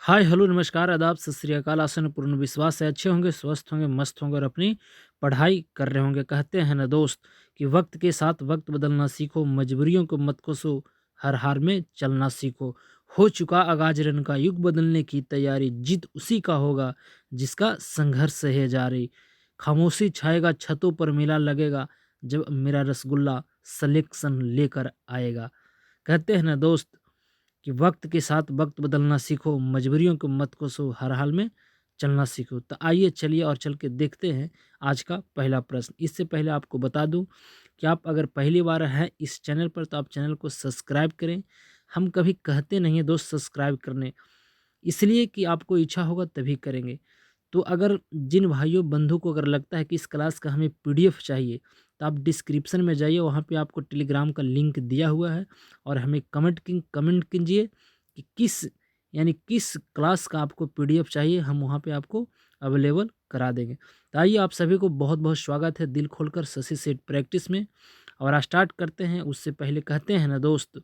Hi hello नमस्कार आदाब सत श्री अकाल। आसन पूर्ण विश्वास है अच्छे होंगे, स्वस्थ होंगे, मस्त होंगे और अपनी पढ़ाई कर रहे होंगे। कहते हैं ना दोस्त कि वक्त के साथ वक्त बदलना सीखो, मजबूरियों को मत कोसो, हर हार में चलना सीखो। हो चुका आगाज रन का युग, बदलने की तैयारी, जीत उसी का होगा जिसका संघर्ष है जारी। खामोशी छाएगा छतों पर, मेला लगेगा जब मेरा रसगुल्ला सलेक्शन लेकर आएगा। कहते हैं ना दोस्त कि वक्त के साथ वक्त बदलना सीखो, मजबूरियों को मत कोसो, हर हाल में चलना सीखो। तो आइए चलिए और चल के देखते हैं आज का पहला प्रश्न। इससे पहले आपको बता दूं कि आप अगर पहली बार हैं इस चैनल पर तो आप चैनल को सब्सक्राइब करें। हम कभी कहते नहीं हैं दोस्त सब्सक्राइब करने, इसलिए कि आपको इच्छा होगा तभी करेंगे। तो अगर जिन भाइयों बंधु को अगर लगता है कि इस क्लास का हमें पीडीएफ चाहिए तो आप डिस्क्रिप्शन में जाइए, वहाँ पे आपको टेलीग्राम का लिंक दिया हुआ है और हमें कमेंट कीजिए कि किस क्लास का आपको पीडीएफ चाहिए, हम वहाँ पे आपको अवेलेबल करा देंगे। तो आइए आप सभी को बहुत बहुत स्वागत है दिल खोलकर शशि सेठ प्रैक्टिस में। और स्टार्ट करते हैं। उससे पहले कहते हैं ना दोस्त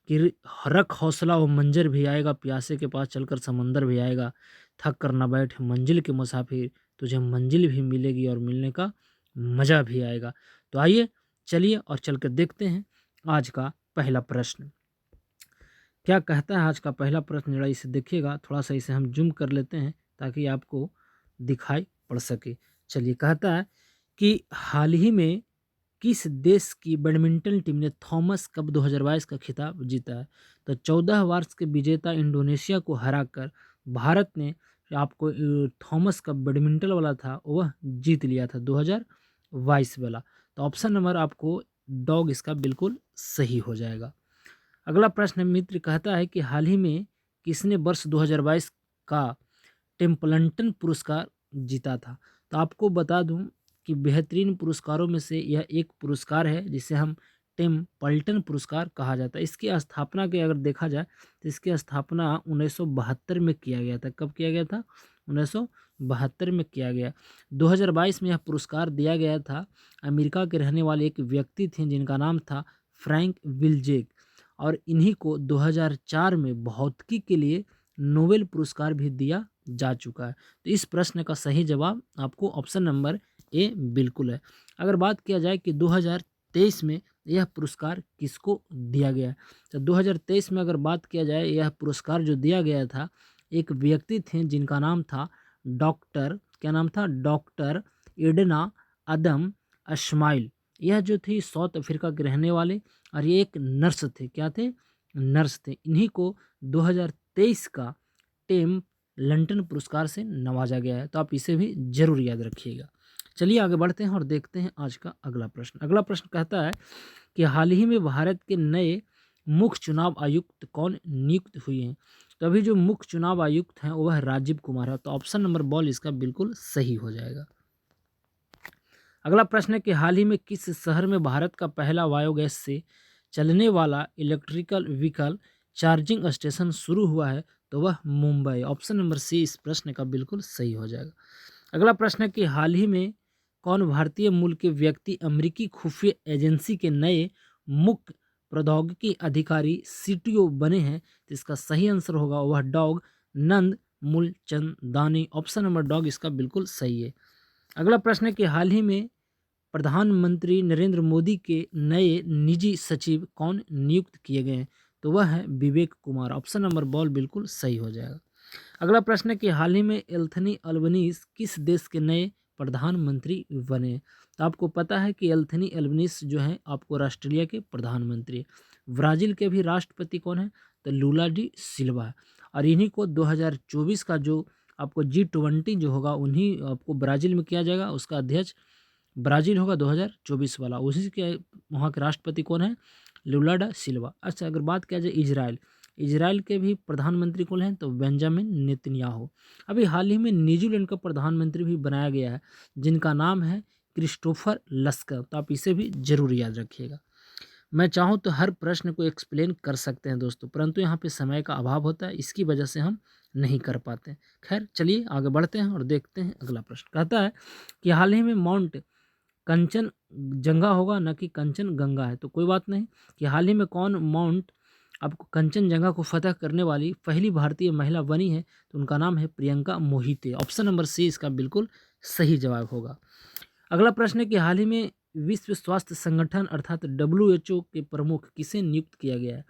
कि रख हौसला, वो मंजर भी आएगा, प्यासे के पास चलकर समंदर भी आएगा। थक कर ना बैठ मंजिल के मुसाफिर, तुझे मंजिल भी मिलेगी और मिलने का मज़ा भी आएगा। तो आइए चलिए और चल कर देखते हैं आज का पहला प्रश्न क्या कहता है। आज का पहला प्रश्न जरा इसे देखिएगा, थोड़ा सा इसे हम जूम कर लेते हैं ताकि आपको दिखाई पड़ सके। चलिए कहता है कि हाल ही में किस देश की बैडमिंटन टीम ने थॉमस कप 2022 का खिताब जीता है। तो 14 वर्ष के विजेता इंडोनेशिया को हराकर भारत ने आपको थॉमस कप बैडमिंटन वाला था वह जीत लिया था 2022 वाला। तो ऑप्शन नंबर आपको डॉग इसका बिल्कुल सही हो जाएगा। अगला प्रश्न मित्र कहता है कि हाल ही में किसने वर्ष 2022 का टेम्पल्टन पुरस्कार जीता था। तो आपको बता दूं कि बेहतरीन पुरस्कारों में से यह एक पुरस्कार है जिसे हम टेम्पल्टन पुरस्कार कहा जाता है। इसकी स्थापना के अगर देखा जाए तो इसकी स्थापना 1972 में किया गया था। कब किया गया था? 1972 में किया गया। 2022 में यह पुरस्कार दिया गया था अमेरिका के रहने वाले एक व्यक्ति थे जिनका नाम था फ्रैंक विल्जेक, और इन्हीं को 2004 में भौतिकी के लिए नोबेल पुरस्कार भी दिया जा चुका है। तो इस प्रश्न का सही जवाब आपको ऑप्शन नंबर ए बिल्कुल है। अगर बात किया जाए कि 2023 में यह पुरस्कार किसको दिया गया है, तो 2023 में अगर बात किया जाए यह पुरस्कार जो दिया गया था एक व्यक्ति थे जिनका नाम था डॉक्टर, क्या नाम था? डॉक्टर एडना अदम अस्माइल। यह जो थी साउथ अफ्रीका के रहने वाले और ये एक नर्स थे। क्या थे? नर्स थे। इन्हीं को 2023 का टेम लंटन पुरस्कार से नवाजा गया है। तो आप इसे भी जरूर याद रखिएगा। चलिए आगे बढ़ते हैं और देखते हैं आज का अगला प्रश्न। अगला प्रश्न कहता है कि हाल ही में भारत के नए मुख्य चुनाव आयुक्त कौन नियुक्त हुए हैं। तो अभी जो मुख्य चुनाव आयुक्त हैं वह राजीव कुमार है। तो ऑप्शन नंबर बॉल इसका बिल्कुल सही हो जाएगा। अगला प्रश्न है कि हाल ही में किस शहर में भारत का पहला बायोगैस से चलने वाला इलेक्ट्रिकल व्हीकल चार्जिंग स्टेशन शुरू हुआ है। तो वह मुंबई। ऑप्शन नंबर सी इस प्रश्न का बिल्कुल सही हो जाएगा। अगला प्रश्न है कि हाल ही में कौन भारतीय मूल के व्यक्ति अमेरिकी खुफिया एजेंसी के नए मुख्य प्रौद्योगिकी अधिकारी सीटीओ बने हैं। तो इसका सही आंसर होगा वह डॉग नंद मूलचंदानी। ऑप्शन नंबर डॉग इसका बिल्कुल सही है। अगला प्रश्न है कि हाल ही में प्रधानमंत्री नरेंद्र मोदी के नए निजी सचिव कौन नियुक्त किए गए हैं। तो वह है Vivek Kumar. Option number ball बिल्कुल सही हो जाएगा। अगला प्रश्न है कि हाल ही में एल्थनी अल्बनीज किस देश के नए प्रधानमंत्री बने हैं? तो आपको पता है कि एल्थनी अल्बनीज जो है आपको ऑस्ट्रेलिया के प्रधानमंत्री है। ब्राज़ील के भी राष्ट्रपति कौन है? तो लूला डी सिल्वा है। और इन्हीं को 2024 का जो आपको G20 जो होगा उन्हीं आपको ब्राज़ील में किया जाएगा। उसका अध्यक्ष ब्राज़ील होगा 2024 वाला। उसी के वहाँ के राष्ट्रपति कौन है? लूला डा सिल्वा। अच्छा अगर बात किया जाए इजराइल, इजराइल के भी प्रधानमंत्री कौन हैं? तो बेंजामिन नेतन्याहू। अभी हाल ही में न्यूजीलैंड का प्रधानमंत्री भी बनाया गया है जिनका नाम है क्रिस्टोफर लस्कर। तो आप इसे भी जरूर याद रखिएगा। मैं चाहूँ तो हर प्रश्न को एक्सप्लेन कर सकते हैं दोस्तों, परंतु यहाँ पे समय का अभाव होता है, इसकी वजह से हम नहीं कर पाते। खैर चलिए आगे बढ़ते हैं और देखते हैं अगला प्रश्न। कहता है कि हाल ही में माउंट कंचन जंगा होगा, न कि कंचन गंगा है। तो कोई बात नहीं कि हाल ही में कौन माउंट आपको कंचनजंगा को फतह करने वाली पहली भारतीय महिला बनी है तो उनका नाम है Priyanka Mohite. Option number C इसका बिल्कुल सही जवाब होगा। अगला प्रश्न है कि हाल ही में विश्व स्वास्थ्य संगठन अर्थात WHO के प्रमुख किसे नियुक्त किया गया है।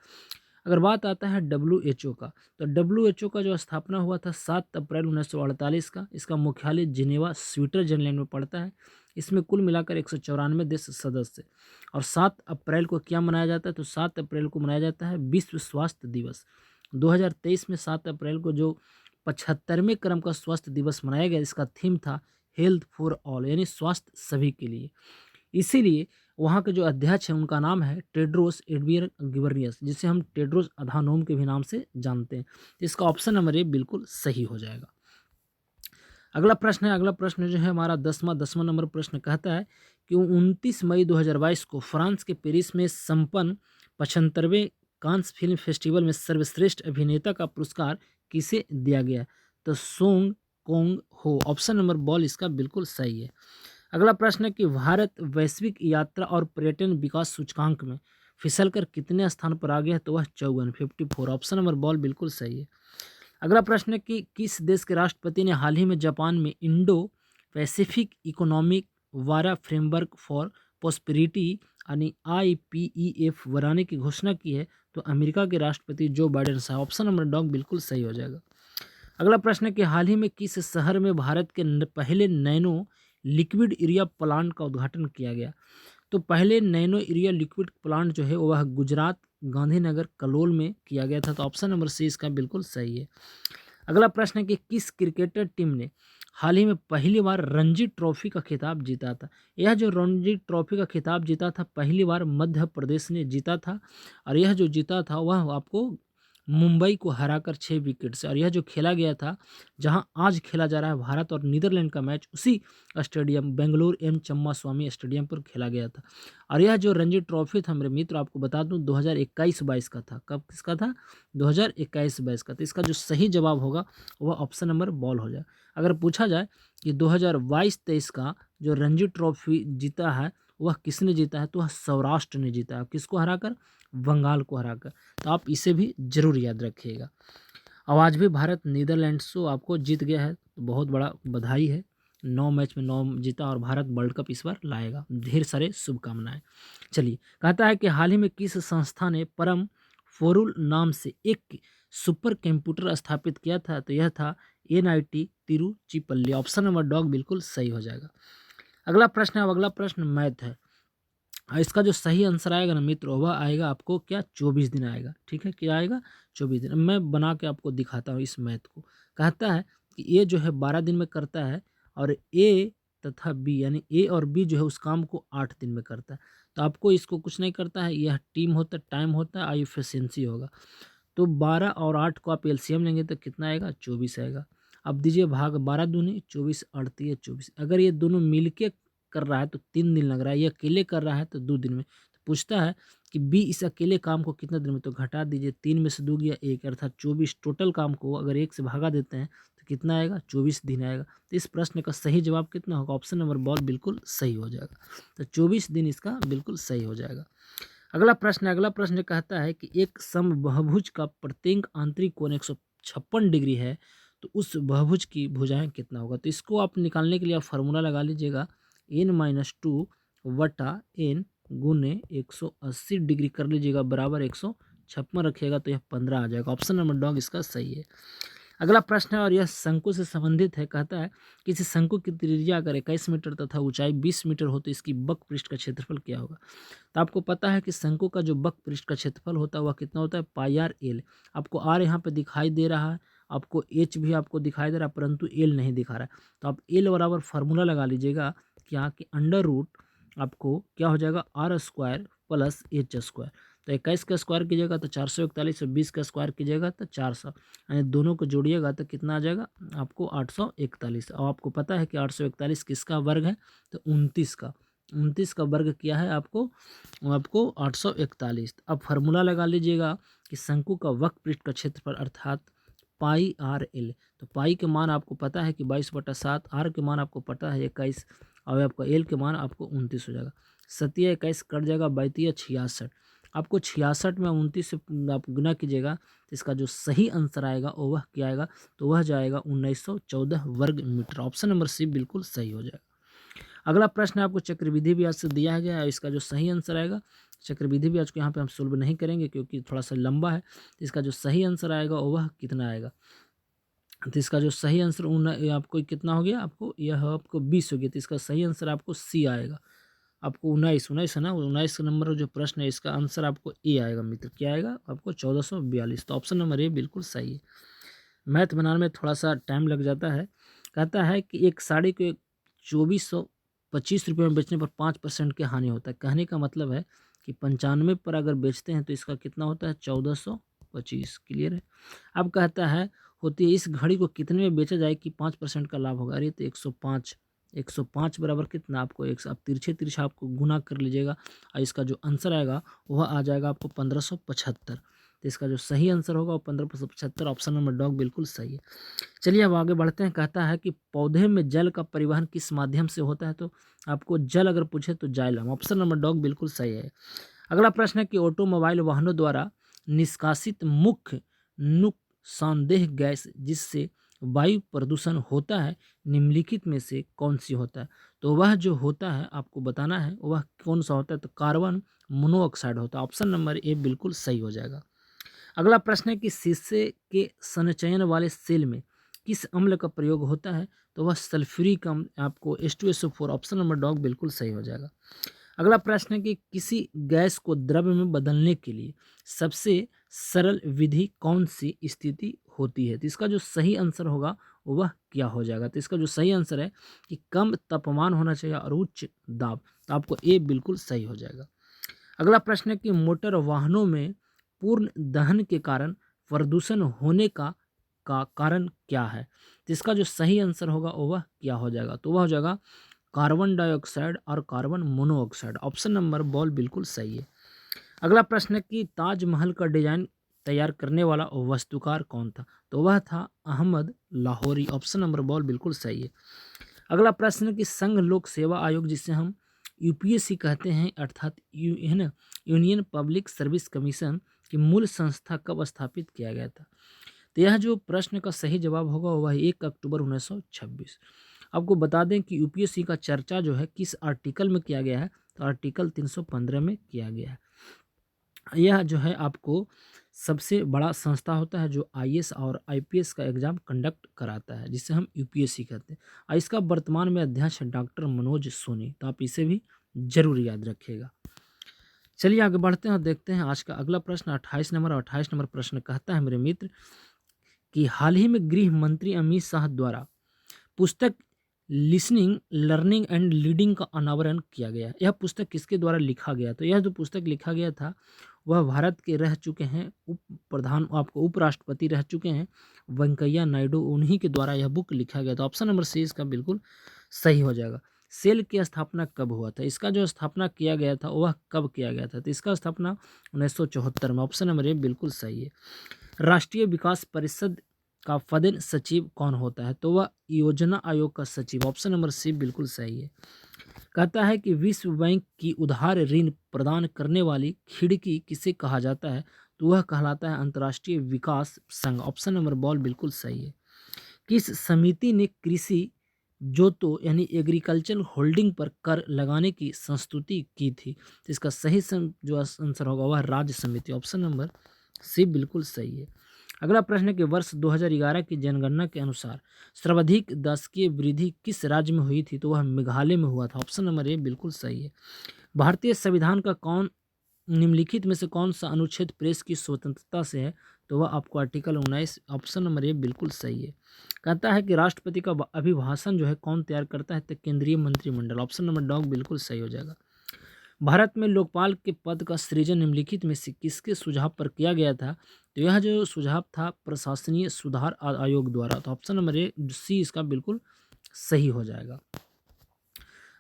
अगर बात आता है WHO का, तो WHO का जो स्थापना हुआ था 7 अप्रैल 1948 का। इसका मुख्यालय जिनेवा स्विट्जरलैंड में पड़ता है। इसमें कुल मिलाकर 194 देश सदस्य। और 7 अप्रैल को क्या मनाया जाता है, तो 7 अप्रैल को मनाया जाता है विश्व स्वास्थ्य दिवस। 2023 में 7 अप्रैल को जो 75वें क्रम का स्वास्थ्य दिवस मनाया गया, इसका थीम था हेल्थ फॉर ऑल, यानी स्वास्थ्य सभी के लिए। इसीलिए वहाँ के जो अध्यक्ष हैं उनका नाम है टेड्रोस एडहानोम घेब्रेयेसस, जिसे हम टेड्रोस अधानोम के भी नाम से जानते हैं। तो इसका ऑप्शन नंबर ए बिल्कुल सही हो जाएगा। अगला प्रश्न जो है हमारा 10वां नंबर प्रश्न कहता है कि 29 मई 2022 को फ्रांस के पेरिस में संपन्न 75वें कांस फिल्म फेस्टिवल में सर्वश्रेष्ठ अभिनेता का पुरस्कार किसे दिया गया, तो सोंग कोंग हो। ऑप्शन नंबर बॉल इसका बिल्कुल सही है। अगला प्रश्न है कि भारत वैश्विक यात्रा और पर्यटन विकास सूचकांक में फिसलकर कितने स्थान पर आ गया है, तो वह 54। ऑप्शन नंबर बॉल बिल्कुल सही है। अगला प्रश्न है कि किस देश के राष्ट्रपति ने हाल ही में जापान में इंडो पैसिफिक इकोनॉमिक वारा फ्रेमवर्क फॉर प्रॉस्पेरिटी यानी IPEF बनाने की घोषणा की है, तो अमेरिका के राष्ट्रपति जो बाइडेन साहब। ऑप्शन नंबर डॉग बिल्कुल सही हो जाएगा। अगला प्रश्न है कि हाल ही में किस शहर में भारत के पहले नैनो लिक्विड यूरिया प्लांट का उद्घाटन किया गया, तो पहले नैनो यूरिया लिक्विड प्लांट जो है वह गुजरात गांधीनगर कलोल में किया गया था। तो ऑप्शन नंबर सी इसका बिल्कुल सही है। अगला प्रश्न है कि किस क्रिकेटर टीम ने हाल ही में पहली बार रणजी ट्रॉफी का खिताब जीता था। यह जो रणजी ट्रॉफी का खिताब जीता था पहली बार मध्य प्रदेश ने जीता था। और यह जो जीता था वह आपको मुंबई को हराकर 6 विकेट से। और यह जो खेला गया था, जहां आज खेला जा रहा है भारत और नीदरलैंड का मैच, उसी स्टेडियम बेंगलुरु एम चम्मास्वामी स्टेडियम पर खेला गया था। और यह जो रणजी ट्रॉफी था मेरे मित्र, आपको बता दूं 2021-22 का था। कब किसका था, 2021-22 का। तो इसका जो सही जवाब होगा वह ऑप्शन नंबर बॉल हो जाए। अगर पूछा जाए कि 2022-23 का जो रणजी ट्रॉफी जीता है वह किसने जीता है, तो वह सौराष्ट्र ने जीता है। किसको हराकर, बंगाल को हराकर। तो आप इसे भी जरूर याद रखिएगा। अब आज भी भारत नीदरलैंड्स को आपको जीत गया है, तो बहुत बड़ा बधाई है। 9 मैच में 9 जीता और भारत वर्ल्ड कप इस बार लाएगा। ढेर सारे शुभकामनाएं। चलिए, कहता है कि हाल ही में किस संस्था ने परम फोरुल नाम से एक सुपर कंप्यूटर स्थापित किया था, तो यह था NIT Tiruchirappalli. Option number dog बिल्कुल सही हो जाएगा। अगला प्रश्न है, अगला प्रश्न मैथ है। इसका जो सही आंसर आएगा ना मित्र, वह आएगा आपको क्या, 24 दिन आएगा। ठीक है, क्या आएगा, 24 दिन। अब मैं बना के आपको दिखाता हूँ इस मैथ को। कहता है कि ए जो है 12 दिन में करता है, और ए तथा बी यानी ए और बी जो है उस काम को 8 दिन में करता है। तो आपको इसको कुछ नहीं करता है, यह टीम होता है, टाइम होता है, एफिशिएंसी होगा। तो 12 और 8 को आप एलसीएम लेंगे तो कितना आएगा, 24 आएगा। अब दीजिए भाग, 12 दूनी 24, 38 24। अगर ये दोनों मिलके कर रहा है तो 3 दिन लग रहा है, ये अकेले कर रहा है तो 2 दिन में। तो पूछता है कि बी इस अकेले काम को कितना दिन में, तो घटा दीजिए, 3 में से 2 गया 1, अर्थात 24। टोटल काम को अगर 1 से भागा देते हैं तो कितना आएगा, 24 दिन आएगा। तो इस प्रश्न का सही जवाब कितना होगा, ऑप्शन नंबर बॉल बिल्कुल सही हो जाएगा। तो 24 दिन इसका बिल्कुल सही हो जाएगा। अगला प्रश्न कहता है कि एक समबाहुभुज का प्रत्येक आंतरिक कोण 156 डिग्री है, तो उस बहुभुज की भुजाएं कितना होगा। तो इसको आप निकालने के लिए आप फार्मूला लगा लीजिएगा, n-2 बटा n गुने 180 डिग्री कर लीजिएगा, बराबर 156 रखिएगा, तो यह 15 आ जाएगा। ऑप्शन नंबर डॉग इसका सही है। अगला प्रश्न है और यह शंकु से संबंधित है। कहता है किसी शंकु की त्रिज्या अगर 21 मीटर तथा ऊंचाई 20 मीटर हो तो इसकी बक पृष्ठ का क्षेत्रफल क्या होगा। तो आपको पता है कि शंकु का जो बक पृष्ठ का क्षेत्रफल होता है वह कितना होता है, πr/l। आपको r यहाँ पे दिखाई दे रहा है, आपको h भी आपको दिखाई दे रहा है, परंतु l नहीं दिखा रहा है। तो आप l बराबर फार्मूला लगा लीजिएगा, क्या कि अंडर रूट आपको क्या हो जाएगा, r² प्लस h²। तो 21 का स्क्वायर कीजिएगा तो 441, और 20 का स्क्वायर कीजिएगा तो 400, यानी दोनों को जोड़िएगा तो कितना आ जाएगा आपको, 841। और आपको पता है कि 841 किसका वर्ग है, तो 29 का वर्ग किया है आपको 841। अब फार्मूला लगा लीजिएगा कि शंकु का वक्र पृष्ठ का क्षेत्रफल अर्थात πr/l। तो पाई के मान आपको पता है कि 22/7, r के मान आपको पता है 21, और आपका l के मान आपको 29 हो जाएगा। 7 21 कट जाएगा, 32 66। आपको 66 में 29 से आप गुना कीजिएगा तो इसका जो सही आंसर आएगा वह क्या आएगा, तो वह जाएगा 1914 वर्ग मीटर। ऑप्शन नंबर सी बिल्कुल सही हो जाएगा। अगला प्रश्न आपको चक्रविधि ब्याज से दिया गया है, इसका जो सही आंसर आएगा, चक्रविधि ब्याज को यहाँ पे हम सोल्व नहीं करेंगे क्योंकि थोड़ा सा लंबा है। तो इसका जो सही आंसर आएगा वह कितना आएगा, तो इसका जो सही आंसर आपको कितना हो गया, आपको यह आपको 20 हो गया। तो इसका सही आंसर आपको सी आएगा। आपको 19 है ना, 19 नंबर जो प्रश्न है इसका आंसर आपको ए आएगा मित्र। क्या आएगा आपको 1442। तो ऑप्शन नंबर ए बिल्कुल सही है। मैथ बनाने में थोड़ा सा टाइम लग जाता है। कहता है कि एक साड़ी को 2425 रुपये में बेचने पर 5% की हानि होता है। कहने का मतलब है कि 95 पर अगर बेचते हैं तो इसका कितना होता है, 1425। क्लियर है। अब कहता है होती है इस घड़ी को कितने में बेचा जाए कि 5% का लाभ होगा। अरे तो 105, 105 बराबर कितना, आपको एक आप तिरछे तिरछा आपको गुना कर लीजिएगा और इसका जो आंसर आएगा वह आ जाएगा आपको 1575। तो इसका जो सही आंसर होगा वो 1575। ऑप्शन नंबर डॉग बिल्कुल सही है। चलिए अब आगे बढ़ते हैं। कहता है कि पौधे में जल का परिवहन किस माध्यम से होता है, तो आपको जल अगर पूछे तो जाइलम। ऑप्शन नंबर डॉग बिल्कुल सही है। अगला प्रश्न है कि ऑटोमोबाइल वाहनों द्वारा निष्कासित मुख्य नुकसानदेह गैस जिससे वायु प्रदूषण होता है निम्नलिखित में से कौन सी होता है, तो वह जो होता है आपको बताना है वह कौन सा होता है, तो कार्बन मोनोऑक्साइड होता है। ऑप्शन नंबर ए बिल्कुल सही हो जाएगा। अगला प्रश्न है कि शीशे के संचयन वाले सेल में किस अम्ल का प्रयोग होता है, तो वह सल्फ्यूरिक अम्ल आपको H2SO4। ऑप्शन नंबर डॉग बिल्कुल सही हो जाएगा। अगला प्रश्न है कि किसी गैस को द्रव्य में बदलने के लिए सबसे सरल विधि कौन सी स्थिति होती है, तो इसका जो सही आंसर होगा वह क्या हो जाएगा, तो इसका जो सही आंसर है कि कम तापमान होना चाहिए और उच्च दाब। तो आपको ए बिल्कुल सही हो जाएगा। अगला प्रश्न है कि मोटर वाहनों में पूर्ण दहन के कारण प्रदूषण होने का कारण क्या है, तो इसका जो सही आंसर होगा वह क्या हो जाएगा, तो वह हो जाएगा कार्बन डाइऑक्साइड और carbon monoxide. Option number ball बिल्कुल सही है। अगला प्रश्न है कि ताजमहल का डिजाइन तैयार करने वाला वास्तुकार कौन था, तो वह था Ahmad Lahori. Option number ball बिल्कुल सही है। अगला प्रश्न है कि संघ लोक सेवा आयोग जिसे हम यूपीएससी कहते हैं अर्थात है ना, यूनियन पब्लिक सर्विस कमीशन की मूल संस्था कब स्थापित किया गया था, तो यह जो प्रश्न का सही जवाब होगा वह 1 अक्टूबर 1926। आपको बता दें कि यूपीएससी का चर्चा जो है किस आर्टिकल में किया गया है, तो आर्टिकल 315 में किया गया है। यह जो है आपको सबसे बड़ा संस्था होता है जो आईएएस और आईपीएस का एग्जाम कंडक्ट कराता है जिसे हम यूपीएससी कहते हैं। और इसका वर्तमान में अध्यक्ष है डॉक्टर मनोज सोनी। तो आप इसे भी जरूर याद रखिएगा। चलिए आगे बढ़ते हैं और देखते हैं आज का अगला प्रश्न 28 नंबर। और 28 नंबर प्रश्न कहता है मेरे मित्र कि हाल ही में गृह मंत्री अमित शाह द्वारा पुस्तक लिसनिंग लर्निंग एंड लीडिंग का अनावरण किया गया। यह पुस्तक किसके द्वारा लिखा गया, तो यह जो पुस्तक लिखा गया था वह भारत के रह चुके हैं उपराष्ट्रपति रह चुके हैं वेंकैया नायडू, उन्हीं के द्वारा यह बुक लिखा गया था। ऑप्शन नंबर सी इसका बिल्कुल सही हो जाएगा। सेल की स्थापना कब हुआ था, इसका जो स्थापना किया गया था वह कब किया गया था, तो इसका स्थापना 1974 में। ऑप्शन नंबर ए बिल्कुल सही है। राष्ट्रीय विकास परिषद का पदेन सचिव कौन होता है, तो वह योजना आयोग का सचिव। ऑप्शन नंबर सी बिल्कुल सही है। कहता है कि विश्व बैंक की उधार ऋण प्रदान करने वाली खिड़की किसे कहा जाता है, तो वह कहलाता है अंतर्राष्ट्रीय विकास संघ। ऑप्शन नंबर बॉल बिल्कुल सही है। किस समिति ने कृषि जोतो यानी एग्रीकल्चर होल्डिंग पर कर लगाने की संस्तुति की थी, तो इसका सही जो आंसर होगा वह राज्य समिति। ऑप्शन नंबर सी बिल्कुल सही है। अगला प्रश्न है कि वर्ष 2011 की जनगणना के अनुसार सर्वाधिक दशकीय वृद्धि किस राज्य में हुई थी, तो वह मेघालय में हुआ था। ऑप्शन नंबर ए बिल्कुल सही है। भारतीय संविधान का निम्नलिखित में से कौन सा अनुच्छेद प्रेस की स्वतंत्रता से है, तो वह आपको आर्टिकल 19। ऑप्शन नंबर ए बिल्कुल सही है। कहता है कि राष्ट्रपति का अभिभाषण जो है कौन तैयार करता है, तो केंद्रीय मंत्रिमंडल। ऑप्शन नंबर डॉग बिल्कुल सही हो जाएगा। भारत में लोकपाल के पद का सृजन निम्नलिखित में से किसके सुझाव पर किया गया था, तो यह जो सुझाव था प्रशासनीय सुधार आयोग द्वारा। तो ऑप्शन नंबर ए सी इसका बिल्कुल सही हो जाएगा।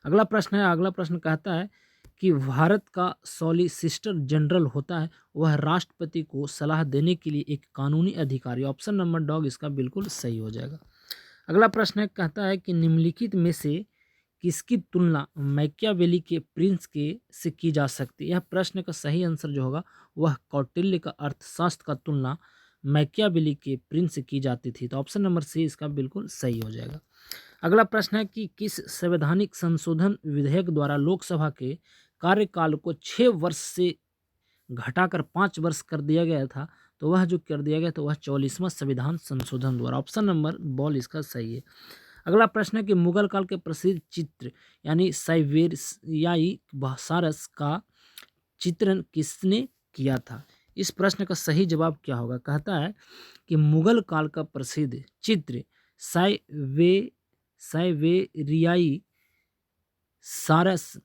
अगला प्रश्न कहता है कि भारत का सॉलिसिटर जनरल होता है वह राष्ट्रपति को सलाह देने के लिए एक कानूनी अधिकारी। ऑप्शन नंबर डॉग इसका बिल्कुल सही हो जाएगा। अगला प्रश्न कहता है कि निम्नलिखित में से किसकी तुलना मैकियावेली के प्रिंस के से की जा सकती है? यह प्रश्न का सही आंसर जो होगा वह कौटिल्य का अर्थशास्त्र का तुलना मैकियावेली के प्रिंस से की जाती थी। तो ऑप्शन नंबर सी इसका बिल्कुल सही हो जाएगा। अगला प्रश्न है कि किस संवैधानिक संशोधन विधेयक द्वारा लोकसभा के कार्यकाल को 6 वर्ष से घटाकर 5 वर्ष कर दिया गया था? तो वह जो कर दिया गया तो वह 44वां संविधान संशोधन द्वारा। ऑप्शन नंबर बॉल इसका सही है। अगला प्रश्न है कि मुगल काल के प्रसिद्ध चित्र यानी साइवेरियाई सारस का चित्रण किसने किया था? इस प्रश्न का सही जवाब क्या होगा? कहता है कि मुगल काल का प्रसिद्ध चित्र साइवेरियाई सारस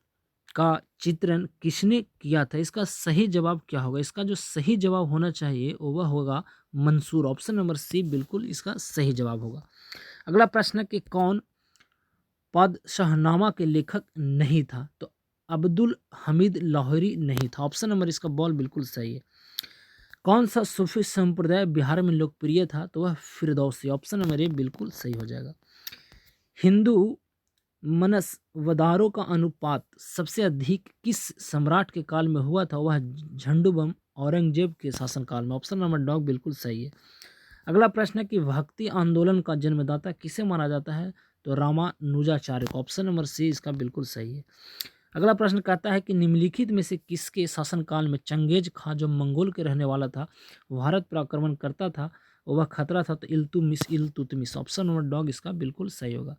का चित्रण किसने किया था? इसका सही जवाब क्या होगा? इसका जो सही जवाब होना चाहिए वह होगा मंसूर। ऑप्शन नंबर सी बिल्कुल इसका सही जवाब होगा। अगला प्रश्न है कि कौन पादशाहनामा के लेखक नहीं था? तो अब्दुल हमीद लाहौरी नहीं था। ऑप्शन नंबर इसका बॉल बिल्कुल सही है। कौन सा सूफी संप्रदाय बिहार में लोकप्रिय था? तो वह फिरदौसी। ऑप्शन नंबर ए बिल्कुल सही हो जाएगा। हिंदू मनसवदारों का अनुपात सबसे अधिक किस सम्राट के काल में हुआ था? वह झंडूबम औरंगजेब के शासनकाल में। ऑप्शन नंबर डॉग बिल्कुल सही है। अगला प्रश्न है कि भक्ति आंदोलन का जन्मदाता किसे माना जाता है? तो रामानुजाचार्य को। ऑप्शन नंबर सी इसका बिल्कुल सही है। अगला प्रश्न कहता है कि निम्नलिखित में से किसके शासनकाल में चंगेज खां जो मंगोल के रहने वाला था भारत पर आक्रमण करता था वह खतरा था? तो इल्तुतमिश। ऑप्शन नंबर डॉग इसका बिल्कुल सही होगा।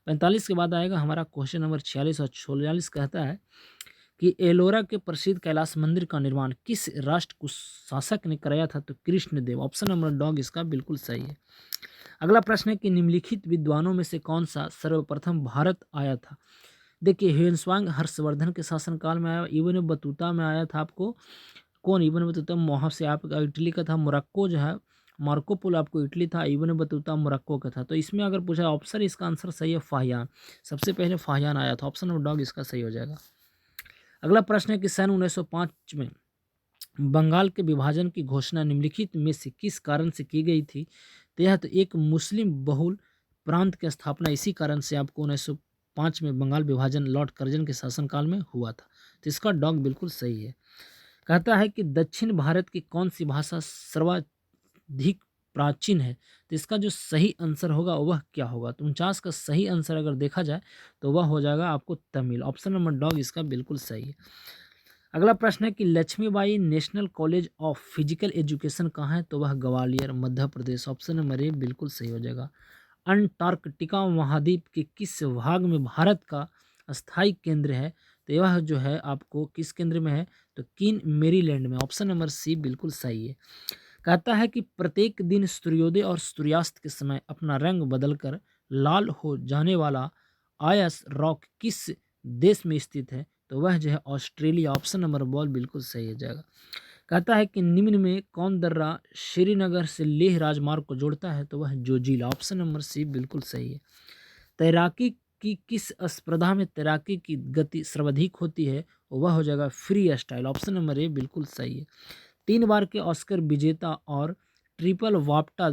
45 के बाद आएगा हमारा क्वेश्चन नंबर 46 और 46 कहता है कि एलोरा के प्रसिद्ध कैलाश मंदिर का निर्माण किस राष्ट्र कुशासक ने कराया था? तो कृष्णदेव। ऑप्शन नंबर डॉग इसका बिल्कुल सही है। अगला प्रश्न है कि निम्नलिखित विद्वानों में से कौन सा सर्वप्रथम भारत आया था? देखिए ह्वेनसांग हर्षवर्धन के शासनकाल में आया, इब्न बतूता में आया था। आपको कौन इब्न बतूता? वहाँ से आपका इटली का था। मोरक्को जो है मार्को पोलो आपको इटली था, इब्न बतूता मोरक्को का था। तो इसमें अगर पूछा ऑप्शन इसका आंसर सही है फाहियान। सबसे पहले फाहियान आया था। ऑप्शन नंबर डॉग इसका सही हो जाएगा। अगला प्रश्न है कि सन 1905 में बंगाल के विभाजन की घोषणा निम्नलिखित में से किस कारण से की गई थी? तो यह तो एक मुस्लिम बहुल प्रांत की स्थापना इसी कारण से आपको 1905 में बंगाल विभाजन लॉर्ड कर्जन के शासनकाल में हुआ था। तो इसका डॉग बिल्कुल सही है। कहता है कि दक्षिण भारत की कौन सी भाषा सर्वाधिक प्राचीन है? तो इसका जो सही आंसर होगा वह क्या होगा? तो 49 का सही आंसर अगर देखा जाए तो वह हो जाएगा आपको तमिल। ऑप्शन नंबर डॉग इसका बिल्कुल सही है। अगला प्रश्न है कि Lakshmibai national college of physical education कहाँ है? तो वह Gwalior Madhya Pradesh. Option number A बिल्कुल सही हो जाएगा। अंटार्कटिका महाद्वीप के किस भाग में भारत का स्थायी केंद्र है? तो यह जो है आपको किस केंद्र में है? तो किन मेरीलैंड में। ऑप्शन नंबर सी बिल्कुल सही है। कहता है कि प्रत्येक दिन सूर्योदय और सूर्यास्त के समय अपना रंग बदलकर लाल हो जाने वाला आयस रॉक किस देश में स्थित है? तो वह जो है ऑस्ट्रेलिया। ऑप्शन नंबर बॉल बिल्कुल सही हो जाएगा। कहता है कि निम्न में कौन दर्रा श्रीनगर से लेह राजमार्ग को जोड़ता है? तो वह जोजिला। ऑप्शन नंबर सी बिल्कुल सही है। तैराकी की किस स्पर्धा में तैराकी की गति सर्वाधिक होती है? वह हो जाएगा free style. Option number A बिल्कुल सही है। 3 बार के ऑस्कर विजेता और ट्रिपल वाफ्टा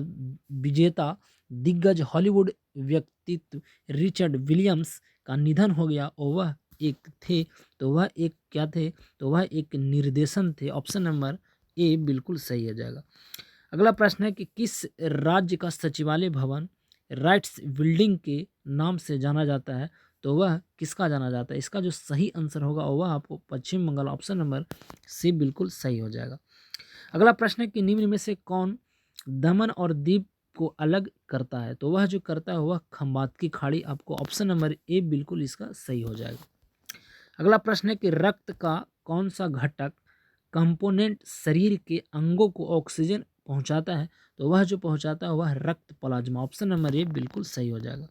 विजेता दिग्गज हॉलीवुड व्यक्तित्व रिचर्ड विलियम्स का निधन हो गया और वह एक थे। तो वह एक क्या थे? तो वह एक निर्देशन थे। ऑप्शन नंबर ए बिल्कुल सही हो जाएगा। अगला प्रश्न है कि किस राज्य का सचिवालय भवन राइट्स बिल्डिंग के नाम से जाना जाता है? तो वह किसका जाना जाता है? इसका जो सही आंसर होगा वह आपको पश्चिम बंगाल। ऑप्शन नंबर सी बिल्कुल सही हो जाएगा। अगला प्रश्न है कि निम्न में से कौन दमन और दीव को अलग करता है? तो वह जो करता है वह खंबात की खाड़ी। आपको ऑप्शन नंबर ए बिल्कुल इसका सही हो जाएगा। अगला प्रश्न है कि रक्त का कौन सा घटक कंपोनेंट शरीर के अंगों को ऑक्सीजन पहुंचाता है? तो वह जो पहुंचाता है वह रक्त प्लाज्मा। ऑप्शन नंबर ए बिल्कुल सही हो जाएगा।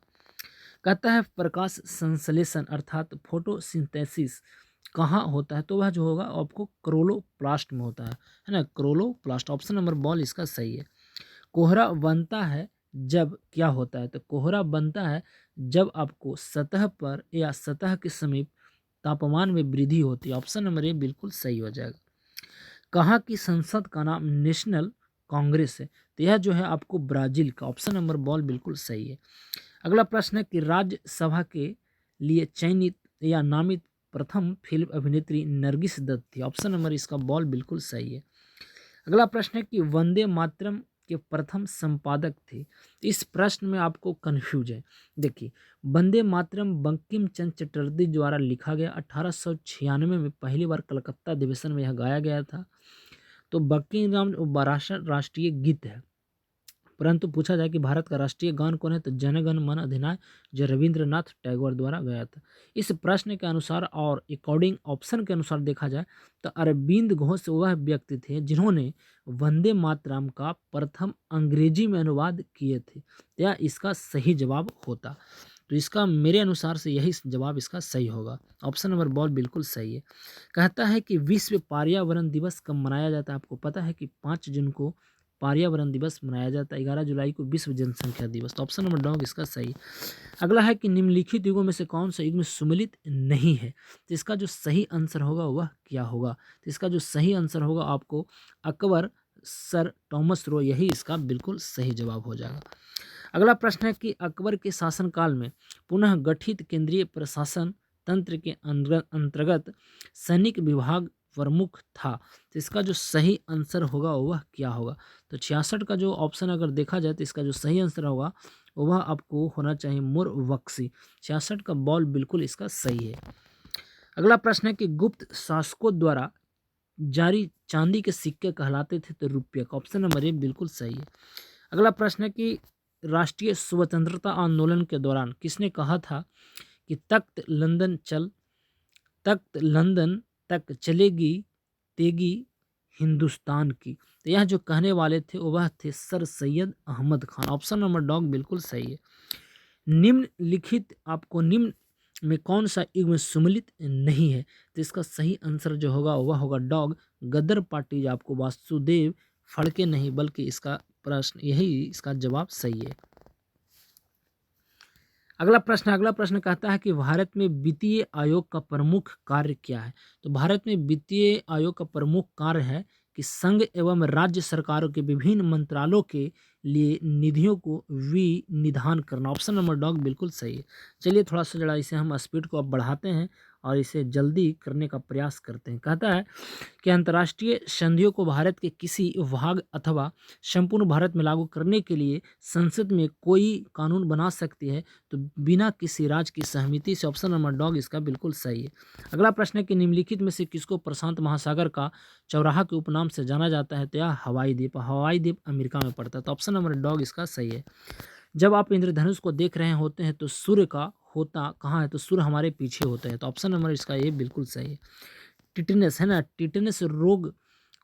कहता है प्रकाश संश्लेषण अर्थात फोटोसिंथेसिस कहाँ होता है? तो वह जो होगा आपको क्लोरोप्लास्ट में होता है ना, क्लोरोप्लास्ट। ऑप्शन नंबर बॉल इसका सही है। कोहरा बनता है जब क्या होता है? तो कोहरा बनता है जब आपको सतह पर या सतह के समीप तापमान में वृद्धि होती है। ऑप्शन नंबर ए बिल्कुल सही हो जाएगा। कहाँ की संसद का नाम नेशनल कांग्रेस है? तो यह जो है आपको ब्राजील का। ऑप्शन नंबर बॉल बिल्कुल सही है। अगला प्रश्न है कि राज्यसभा के लिए चयनित या नामित प्रथम फिल्म अभिनेत्री नरगिस दत्त थी। ऑप्शन नंबर इसका बॉल बिल्कुल सही है। अगला प्रश्न है कि वंदे मातरम के प्रथम संपादक थे। इस प्रश्न में आपको कंफ्यूज है। देखिए, वंदे मातरम बंकिम चंद्र चटर्जी द्वारा लिखा गया 1896 में पहली बार कलकत्ता अधिवेशन में यह गाया गया था। तो बंकिम राष्ट्रीय गीत है। परंतु पूछा जाए कि भारत का राष्ट्रीय गान कौन है, तो जन गण मन अधिनायक जो रविंद्रनाथ टैगोर द्वारा गाया था। इस प्रश्न के अनुसार और अकॉर्डिंग ऑप्शन के अनुसार देखा जाए तो अरविंद घोष वह व्यक्ति थे जिन्होंने वंदे मातरम का प्रथम अंग्रेजी में अनुवाद किए थे। तो यह इसका सही जवाब होता। तो इसका मेरे अनुसार से यही जवाब इसका सही होगा। ऑप्शन नंबर बॉल बिल्कुल सही है। कहता है कि विश्व पर्यावरण दिवस कब मनाया जाता है। आपको पता है कि 5 जून को पर्यावरण दिवस मनाया जाता है, 11 जुलाई को विश्व जनसंख्या दिवस। तो ऑप्शन नंबर डॉग इसका सही है। अगला है कि निम्नलिखित युगों में से कौन सा युग में सुमेलित नहीं है। तो इसका जो सही आंसर होगा वह क्या होगा। तो इसका जो सही आंसर होगा आपको अकबर, सर टॉमस रो, यही इसका बिल्कुल सही जवाब हो जाएगा। अगला प्रश्न है कि अकबर के शासनकाल में पुनः गठित केंद्रीय प्रशासन तंत्र के अंतर्गत सैनिक विभाग प्रमुख था। तो इसका जो सही आंसर होगा वह क्या होगा। तो 66 का जो ऑप्शन अगर देखा जाए तो इसका जो सही आंसर होगा वह आपको होना चाहिए मुरवक्सी। 66 का बॉल बिल्कुल इसका सही है। अगला प्रश्न है कि गुप्त शासकों द्वारा जारी चांदी के सिक्के कहलाते थे तो रुपये का। ऑप्शन नंबर ए बिल्कुल सही है। अगला प्रश्न है कि राष्ट्रीय स्वतंत्रता आंदोलन के दौरान किसने कहा था कि तख्त लंदन तक चलेगी तेगी हिंदुस्तान की। तो यह जो कहने वाले थे वह थे sir Syed Ahmed Khan. Option number dog बिल्कुल सही है। निम्नलिखित आपको निम्न में कौन सा युग में सुमेलित नहीं है। तो इसका सही आंसर जो होगा वह होगा डॉग गदर पार्टी। आपको वासुदेव फड़के नहीं बल्कि इसका प्रश्न यही इसका जवाब सही है। अगला प्रश्न कहता है कि भारत में वित्तीय आयोग का प्रमुख कार्य क्या है। तो भारत में वित्तीय आयोग का प्रमुख कार्य है कि संघ एवं राज्य सरकारों के विभिन्न मंत्रालयों के लिए निधियों को विनिधान करना। ऑप्शन नंबर डॉग बिल्कुल सही है। चलिए थोड़ा सा जरा इसे हम स्पीड को अब बढ़ाते हैं और इसे जल्दी करने का प्रयास करते हैं। कहता है कि अंतर्राष्ट्रीय संधियों को भारत के किसी भाग अथवा संपूर्ण भारत में लागू करने के लिए संसद में कोई कानून बना सकती है तो बिना किसी राज्य की सहमति से। ऑप्शन नंबर डॉग इसका बिल्कुल सही है। अगला प्रश्न है कि निम्नलिखित में से किसको प्रशांत महासागर का चौराहा के उपनाम से जाना जाता है। तो यह हवाई द्वीप। हवाई द्वीप अमेरिका में पड़ता है। तो ऑप्शन नंबर डॉग इसका सही है। जब आप इंद्रधनुष को देख रहे होते हैं तो सूर्य का होता कहाँ है। तो सूर्य हमारे पीछे होता है। तो ऑप्शन नंबर इसका ये बिल्कुल सही है। टिटनेस है ना, टिटनेस रोग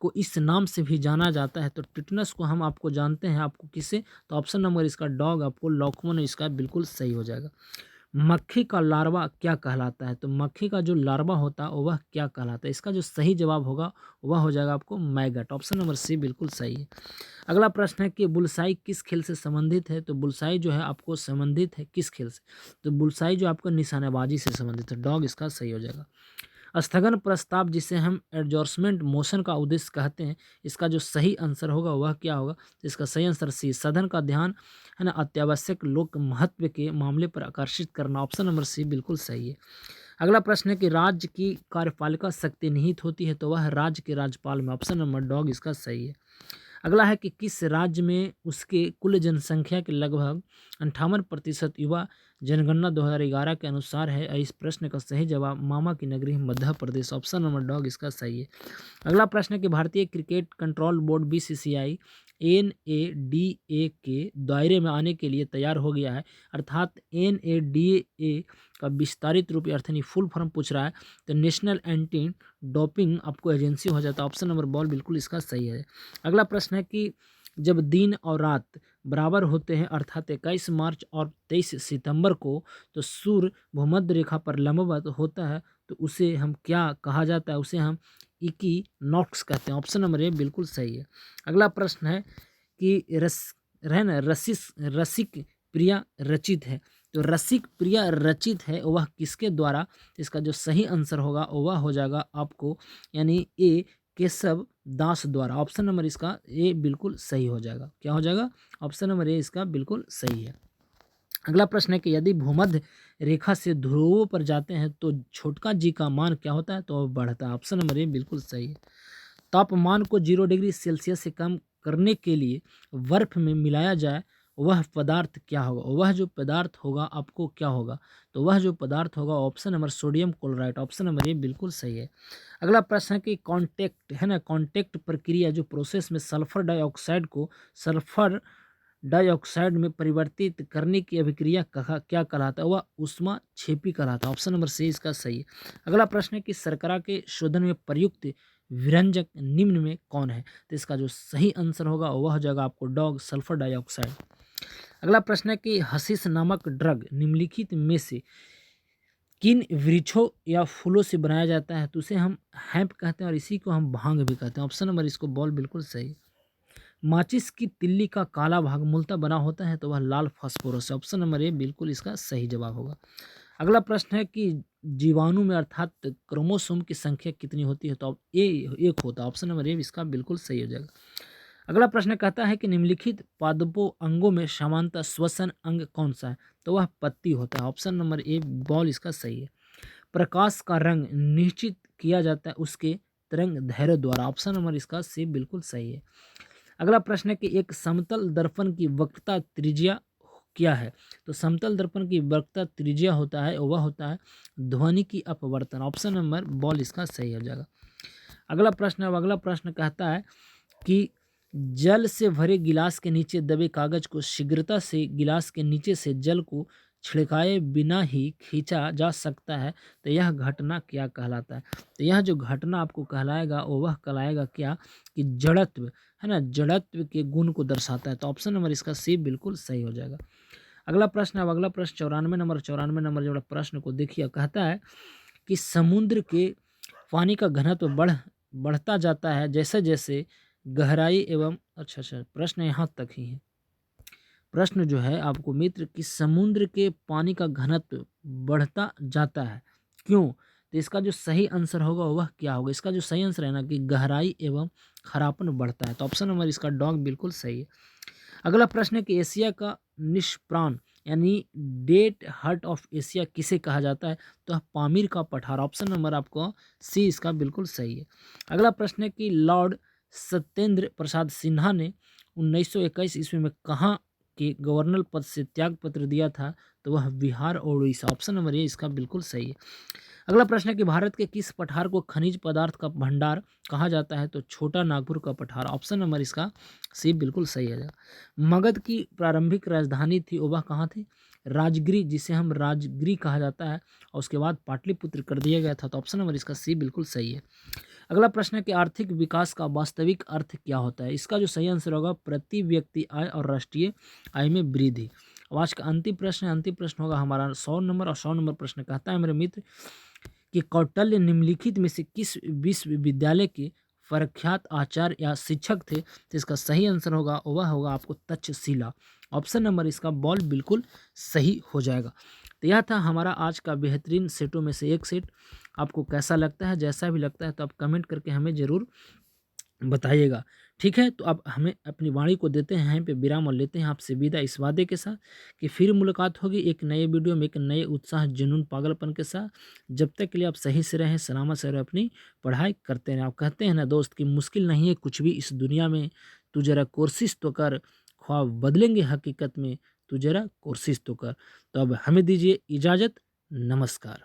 को इस नाम से भी जाना जाता है। तो टिटनेस को हम आपको जानते हैं, आपको किसे। तो ऑप्शन नंबर इसका डॉग आपको लॉकमन इसका बिल्कुल सही हो जाएगा। मक्खी का लार्वा क्या कहलाता है। तो मक्खी का जो लार्वा होता है वह क्या कहलाता है। इसका जो सही जवाब होगा वह हो जाएगा आपको मैगट। ऑप्शन नंबर सी बिल्कुल सही है। अगला प्रश्न है कि बुलसाई किस खेल से संबंधित है। तो बुलसाई जो है आपको संबंधित है किस खेल से। तो बुलसाई जो आपको निशानेबाजी से संबंधित है। डॉग इसका सही हो जाएगा। स्थगन प्रस्ताव जिसे हम एडजॉर्समेंट मोशन का उद्देश्य कहते हैं, इसका जो सही आंसर होगा वह क्या होगा। तो इसका सही आंसर सी, सदन का ध्यान है ना अत्यावश्यक लोक महत्व के मामले पर आकर्षित करना। ऑप्शन नंबर सी बिल्कुल सही है। अगला प्रश्न है कि राज्य की कार्यपालिका शक्ति निहित होती है तो वह राज्य के राज्यपाल में। ऑप्शन नंबर डॉग इसका सही है। अगला है कि किस राज्य में उसके कुल जनसंख्या के लगभग 58% युवा जनगणना 2011 के अनुसार है। इस प्रश्न का सही जवाब मामा की नगरी मध्य प्रदेश। ऑप्शन नंबर डॉग इसका सही है। अगला प्रश्न है कि भारतीय cricket control board BCCI NADA के दायरे में आने के लिए तैयार हो गया है। अर्थात NADA का विस्तारित रूप यानी फुल फॉर्म पूछ रहा है तो नेशनल एंटी डोपिंग आपको एजेंसी हो जाता है। ऑप्शन नंबर बॉल बिल्कुल इसका सही है। अगला प्रश्न है कि जब दिन और रात बराबर होते हैं अर्थात 21 मार्च और 23 सितंबर को तो सूर्य भूमध्य रेखा पर लंबवत होता है तो उसे हम क्या कहा जाता है। उसे हम इक्विनॉक्स कहते हैं। ऑप्शन नंबर ए बिल्कुल सही है। अगला प्रश्न है कि रसिक प्रिया रचित है। तो रसिक प्रिया रचित है वह किसके द्वारा। इसका जो सही आंसर होगा वह हो जाएगा आपको यानी ए केशव दास द्वारा। ऑप्शन नंबर इसका ए बिल्कुल सही हो जाएगा। क्या हो जाएगा। ऑप्शन नंबर ए इसका बिल्कुल सही है। अगला प्रश्न है कि यदि भूमध्य रेखा से ध्रुवों पर जाते हैं तो छोटका जी का मान क्या होता है? तो बढ़ता है। ऑप्शन नंबर ए बिल्कुल सही है। तापमान को 0 डिग्री सेल्सियस से कम करने के लिए बर्फ में मिलाया जाए, वह पदार्थ क्या होगा? वह जो पदार्थ होगा आपको क्या होगा? तो वह जो पदार्थ होगा option number sodium chloride. Option number A बिल्कुल सही है। अगला प्रश्न है कि कॉन्टेक्ट है ना, कॉन्टेक्ट प्रक्रिया जो प्रोसेस में सल्फर डाइऑक्साइड को सल्फर डाइऑक्साइड में परिवर्तित करने की अभिक्रिया कहा क्या कहलाता है? वह ऊष्मा छेपी कहलाता है। ऑप्शन नंबर सी इसका सही है। अगला प्रश्न है कि शर्करा के शोधन में प्रयुक्त विरंजक निम्न में कौन है? तो इसका जो सही आंसर होगा वह हो जाएगा आपको डॉग सल्फर डाइऑक्साइड। अगला प्रश्न है कि हशीश नामक ड्रग निम्नलिखित में से किन वृक्षों या फूलों से बनाया जाता है? तो उसे हम हैम्प कहते हैं और इसी को हम भांग भी कहते हैं। ऑप्शन नंबर इसको बॉल बिल्कुल सही। माचिस की तिल्ली का काला भाग मूलतः बना होता है तो वह लाल फास्फोरस है। ऑप्शन नंबर ए बिल्कुल इसका सही जवाब होगा। अगला प्रश्न है कि जीवाणु में अर्थात क्रोमोसोम की संख्या कितनी होती है? तो अब ए एक होता है। ऑप्शन नंबर ए इसका बिल्कुल सही हो जाएगा। अगला प्रश्न कहता है कि निम्नलिखित पादपों अंगों में सामान्यतः श्वसन अंग कौन सा है? तो वह पत्ती होता है। ऑप्शन नंबर ए बॉल इसका सही है। प्रकाश का रंग निश्चित किया जाता है उसके तरंग दैर्ध्य द्वारा। ऑप्शन नंबर इसका सी बिल्कुल सही है। अगला प्रश्न है कि एक समतल दर्पण की वक्रता त्रिज्या क्या है? तो समतल दर्पण की वक्रता त्रिज्या होता है वह होता है ध्वनि की अपवर्तन। ऑप्शन नंबर बॉल इसका सही हो जाएगा। अगला प्रश्न कहता है कि जल से भरे गिलास के नीचे दबे कागज को शीघ्रता से गिलास के नीचे से जल को छिड़काए बिना ही खींचा जा सकता है, तो यह घटना क्या कहलाता है? तो यह जो घटना आपको कहलाएगा वह कहलाएगा क्या? कि जड़त्व है ना, जड़त्व के गुण को दर्शाता है। तो ऑप्शन नंबर इसका सी बिल्कुल सही हो जाएगा। अगला प्रश्न 94 नंबर जो प्रश्न को देखिए, कहता है कि समुद्र के पानी का घनत्व बढ़ता जाता है जैसे जैसे गहराई एवं अच्छा प्रश्न यहाँ तक ही है। प्रश्न जो है आपको मित्र कि समुद्र के पानी का घनत्व बढ़ता जाता है क्यों? तो इसका जो सही आंसर होगा वह क्या होगा? इसका जो सही आंसर है ना कि गहराई एवं खारापन बढ़ता है। तो ऑप्शन नंबर इसका डॉग बिल्कुल सही है। अगला प्रश्न है कि एशिया का निष्प्राण यानी डेट हार्ट ऑफ एशिया किसे कहा जाता है? तो पामीर का पठार। ऑप्शन नंबर आपको सी इसका बिल्कुल सही है। अगला प्रश्न है कि लॉर्ड सत्येंद्र प्रसाद सिन्हा ने 1921 ईस्वी में कहाँ के गवर्नर पद से त्याग पत्र दिया था? तो वह बिहार और उड़ीसा। ऑप्शन नंबर ए इसका बिल्कुल सही है। अगला प्रश्न है कि भारत के किस पठार को खनिज पदार्थ का भंडार कहा जाता है? तो छोटा नागपुर का पठार। ऑप्शन नंबर इसका सी बिल्कुल सही है। मगध की प्रारंभिक राजधानी थी वह कहाँ थी? राजगिरी, जिसे हम राजगिरी कहा जाता है, और उसके बाद पाटलिपुत्र कर दिया गया था। तो ऑप्शन नंबर इसका सी बिल्कुल सही है। अगला प्रश्न है कि आर्थिक विकास का वास्तविक अर्थ क्या होता है? इसका जो सही आंसर होगा प्रति व्यक्ति आय और राष्ट्रीय आय में वृद्धि। अब आज का अंतिम प्रश्न है, अंतिम प्रश्न होगा हमारा 100 नंबर, और 100 नंबर प्रश्न कहता है मेरे मित्र कि कौटिल्य निम्नलिखित में से किस विश्वविद्यालय के प्रख्यात आचार्य या शिक्षक थे? तो इसका सही आंसर होगा वह होगा आपको तक्षशिला। ऑप्शन नंबर इसका बॉल बिल्कुल सही हो जाएगा। तो यह था हमारा आज का बेहतरीन सेटों में से एक सेट। आपको कैसा लगता है? जैसा भी लगता है तो आप कमेंट करके हमें ज़रूर बताइएगा। ठीक है, तो अब हमें अपनी वाणी को देते हैं यहीं पे विराम और लेते हैं आपसे विदा इस वादे के साथ कि फिर मुलाकात होगी एक नए वीडियो में एक नए उत्साह जुनून पागलपन के साथ। जब तक के लिए आप सही से रहें, सलामत से रहें, अपनी पढ़ाई करते रहें। आप कहते हैं ना दोस्त कि मुश्किल नहीं है कुछ भी इस दुनिया में, तू जरा कोशिश तो कर, ख्वाब बदलेंगे हकीकत में, तू जरा कोशिश तो कर। तो अब हमें दीजिए इजाज़त। नमस्कार।